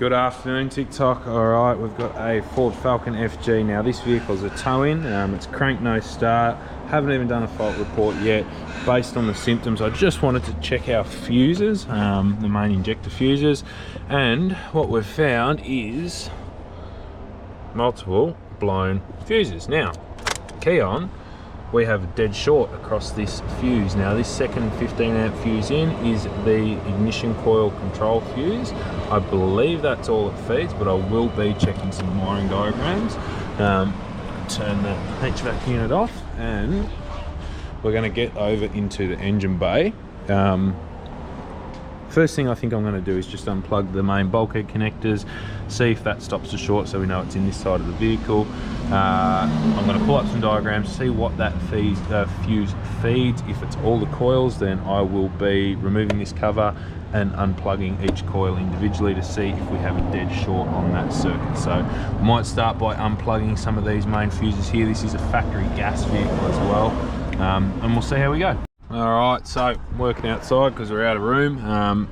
Good afternoon, TikTok. All right, we've got a Ford Falcon FG. Now this vehicle's a tow-in. It's crank no start. Haven't even done a fault report yet. Based on the symptoms, I just wanted to check our fuses, the main injector fuses, and what we've found is multiple blown fuses. Now, key on, we have dead short across this fuse. Now this second 15 amp fuse in is the ignition coil control fuse. I believe that's all it feeds, but I will be checking some wiring diagrams. Turn the HVAC unit off and we're going to get over into the engine bay. First thing I think I'm going to do is just unplug the main bulkhead connectors, see if that stops the short so we know it's in this side of the vehicle. I'm going to pull up some diagrams, see what that fuse feeds. If it's all the coils, then I will be removing this cover and unplugging each coil individually to see if we have a dead short on that circuit. So I might start by unplugging some of these main fuses here. This is a factory gas vehicle as well, and we'll see how we go. Alright, so I'm working outside because we're out of room.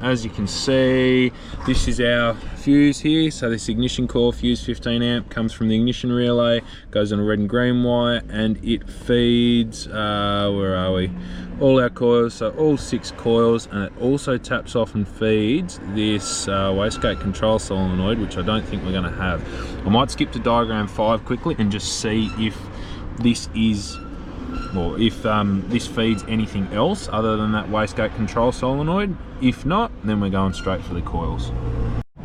As you can see, this is our fuse here. So this ignition coil fuse 15 amp comes from the ignition relay, goes on a red and green wire, and it feeds, where are we? All our coils, so all 6 coils, and it also taps off and feeds this wastegate control solenoid, which I don't think we're going to have. I might skip to diagram 5 quickly and just see if this is, or if this feeds anything else other than that wastegate control solenoid. If not, then we're going straight for the coils.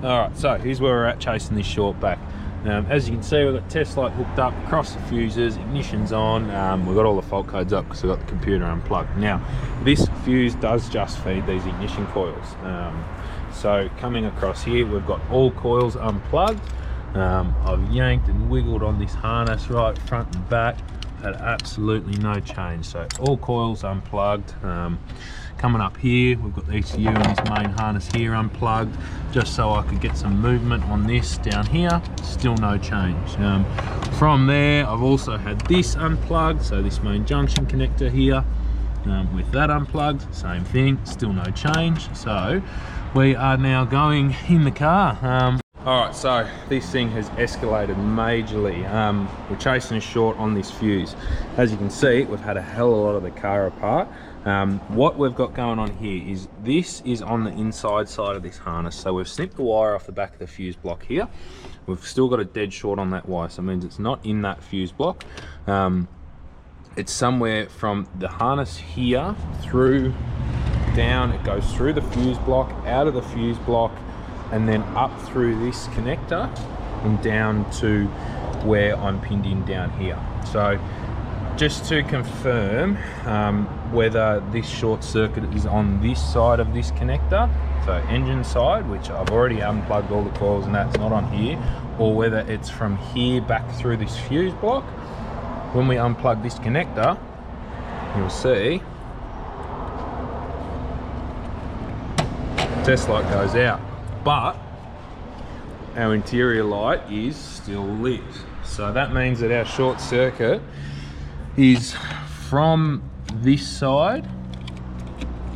Alright, so here's where we're at chasing this short back. As you can see, we've got test light hooked up across the fuses, ignition's on, we've got all the fault codes up because we've got the computer unplugged. Now, this fuse does just feed these ignition coils. So coming across here, we've got all coils unplugged. I've yanked and wiggled on this harness right front and back. Had absolutely no change, so all coils unplugged. Coming up here, we've got the ECU and this main harness here unplugged, just so I could get some movement on this down here. Still no change. From there, I've also had this unplugged, so this main junction connector here, with that unplugged, same thing, still no change. So we are now going in the car. Alright, so this thing has escalated majorly. We're chasing a short on this fuse. As you can see, we've had a hell of a lot of the car apart. What we've got going on here is this is on the inside side of this harness. So we've snipped the wire off the back of the fuse block here. We've still got a dead short on that wire, so it means it's not in that fuse block. It's somewhere from the harness here through down. It goes through the fuse block, out of the fuse block, and then up through this connector and down to where I'm pinned in down here. So just to confirm whether this short circuit is on this side of this connector, so engine side, which I've already unplugged all the coils and that's not on here, or whether it's from here back through this fuse block. When we unplug this connector, you'll see test light goes out. But our interior light is still lit. So that means that our short circuit is from this side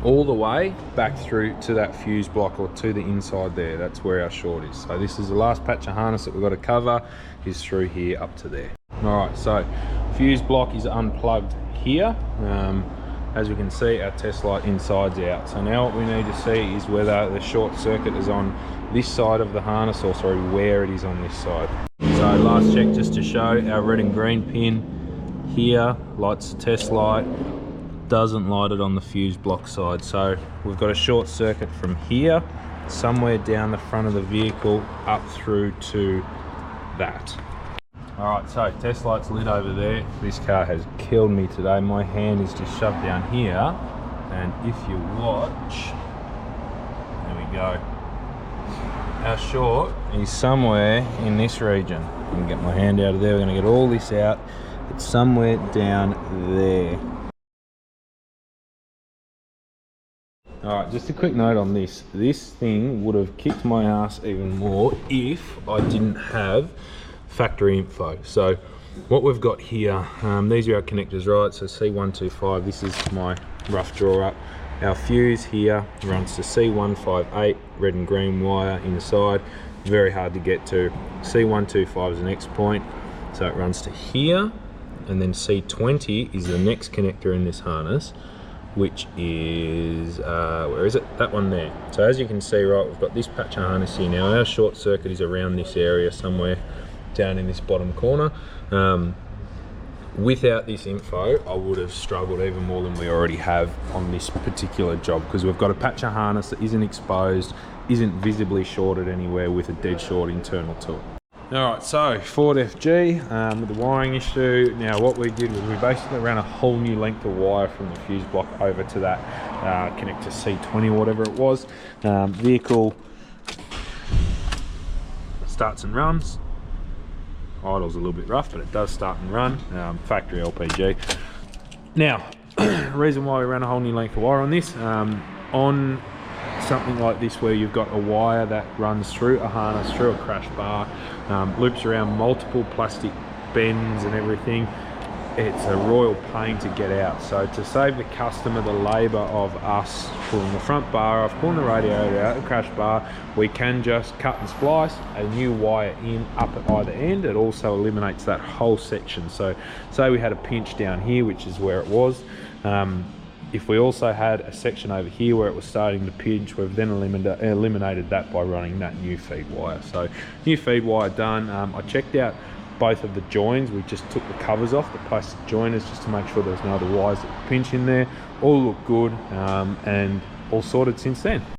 all the way back through to that fuse block, or to the inside there. That's where our short is. So this is the last patch of harness that we've got to cover, is through here up to there. Alright, so fuse block is unplugged here. As we can see, our test light inside's out. So now what we need to see is whether the short circuit is on this side of the harness, or sorry, where it is on this side. So last check just to show, our red and green pin here lights the test light, doesn't light it on the fuse block side. So we've got a short circuit from here, somewhere down the front of the vehicle, up through to that. Alright, so test light's lit over there. This car has killed me today. My hand is just shoved down here, and if you watch, there we go. Our short is somewhere in this region. I can get my hand out of there. We're going to get all this out. It's somewhere down there. Alright, just a quick note on this. This thing would have kicked my ass even more if I didn't have factory info. So what we've got here, these are our connectors, right? So C125, this is my rough draw up. Our fuse here runs to C158, red and green wire inside, very hard to get to. C125 is the next point, so it runs to here, and then C20 is the next connector in this harness, which is, where is it? That one there. So as you can see, right, we've got this patch of harness here now. Our short circuit is around this area somewhere down in this bottom corner. Without this info, I would have struggled even more than we already have on this particular job, because we've got a patch of harness that isn't exposed, isn't visibly shorted anywhere with a dead short internal to it. Alright, so Ford FG with the wiring issue. Now what we did was we basically ran a whole new length of wire from the fuse block over to that connector C20 or whatever it was. Vehicle starts and runs. Idle's a little bit rough, but it does start and run. Factory LPG. Now, the reason why we ran a whole new length of wire on this, on something like this where you've got a wire that runs through a harness, through a crash bar, loops around multiple plastic bends and everything, it's a royal pain to get out. So to save the customer the labour of us pulling the front bar off, pulling the radiator out, the crash bar, we can just cut and splice a new wire in up at either end. It also eliminates that whole section. So say we had a pinch down here, which is where it was. If we also had a section over here where it was starting to pinch, we've then eliminated that by running that new feed wire. So new feed wire done. I checked out both of the joins. We just took the covers off, the plastic joiners, just to make sure there's no other wires that pinch in there. All look good, and all sorted since then.